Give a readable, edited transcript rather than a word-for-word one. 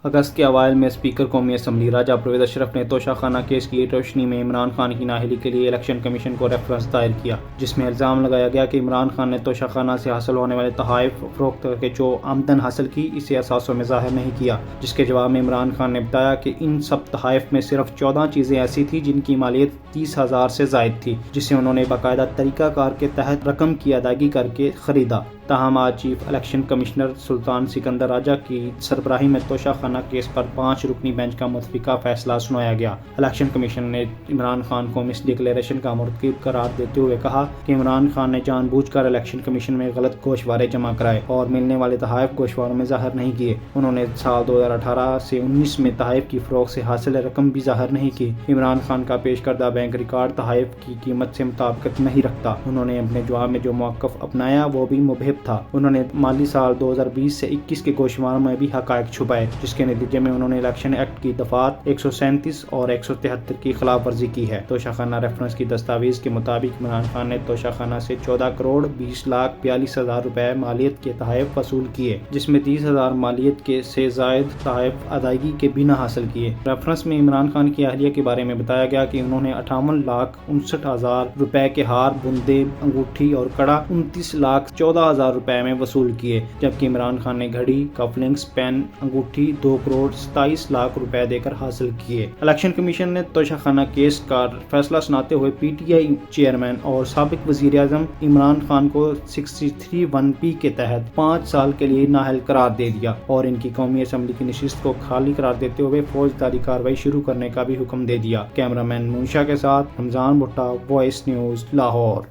اگست کے اوائل میں اسپیکر قومی اسمبلی راجہ پرویز اشرف نے توشہ خانہ کیس کی روشنی میں عمران خان کی نااہلی کے لیے الیکشن کمیشن کو ریفرنس دائر کیا، جس میں الزام لگایا گیا کہ عمران خان نے توشہ خانہ سے حاصل ہونے والے تحائف فروخت کر کے جو آمدن حاصل کی اسے اثاثوں میں ظاہر نہیں کیا، جس کے جواب میں عمران خان نے بتایا کہ ان سب تحائف میں صرف 14 چیزیں ایسی تھیں جن کی مالیت 30,000 سے زائد تھی، جسے انہوں نے باقاعدہ طریقہ کار کے تحت رقم کی ادائیگی کر کے خریدا۔ تاہم آج چیف الیکشن کمشنر سلطان سکندر راجہ کی سربراہی میں توشہ خانہ کیس پر 5 رکنی بینچ کا متفقہ فیصلہ سنایا گیا۔ الیکشن کمیشن نے عمران خان کو مس ڈکلیریشن کا مرتکب قرار دیتے ہوئے کہا کہ عمران خان نے جان بوجھ کر الیکشن کمیشن میں غلط گوشوارے جمع کرائے اور ملنے والے تحائف گوشواروں میں ظاہر نہیں کیے۔ انہوں نے سال 2018 سے 19 میں تحائف کی فروخت سے حاصل رقم بھی ظاہر نہیں کی۔ عمران خان کا پیش کردہ بینک ریکارڈ تحائف کی قیمت سے مطابقت نہیں رکھتا۔ انہوں نے اپنے جواب میں جو موقف اپنایا وہ بھی مبہم تھا۔ انہوں نے مالی سال 2020 سے 21 کے گوشواروں میں بھی حقائق چھپائے، جس کے نتیجے میں انہوں نے الیکشن ایکٹ کی دفعات 137 اور 173 کی خلاف ورزی کی ہے۔ توشہ خانہ ریفرنس کی دستاویز کے مطابق عمران خان نے توشہ خانہ سے 14 کروڑ 20,42,000 روپے مالیت کے تحائف وصول کیے، جس میں 30,000 مالیت کے سے زائد تحائف ادائیگی کے بنا حاصل کیے۔ ریفرنس میں عمران خان کی اہلیہ کے بارے میں بتایا گیا کہ انہوں نے 58,59,000 روپے کے ہار، بندے، انگوٹھی اور کڑا 29,14,000 روپے میں وصول کیے، جبکہ عمران خان نے گھڑی، کف لنکس، پین، انگوٹھی 2 کروڑ 27 لاکھ روپے دے کر حاصل کیے۔ الیکشن کمیشن نے توشہ خانہ کیس کا فیصلہ سناتے ہوئے پی ٹی آئی چیئرمین اور سابق وزیر اعظم عمران خان کو 63(1)(p) کے تحت 5 سال کے لیے نااہل قرار دے دیا اور ان کی قومی اسمبلی کی نشست کو خالی قرار دیتے ہوئے فوجداری کارروائی شروع کرنے کا بھی حکم دے دیا۔ کیمرہ مین منشا کے ساتھ رمضان بھٹا، وائس نیوز، لاہور۔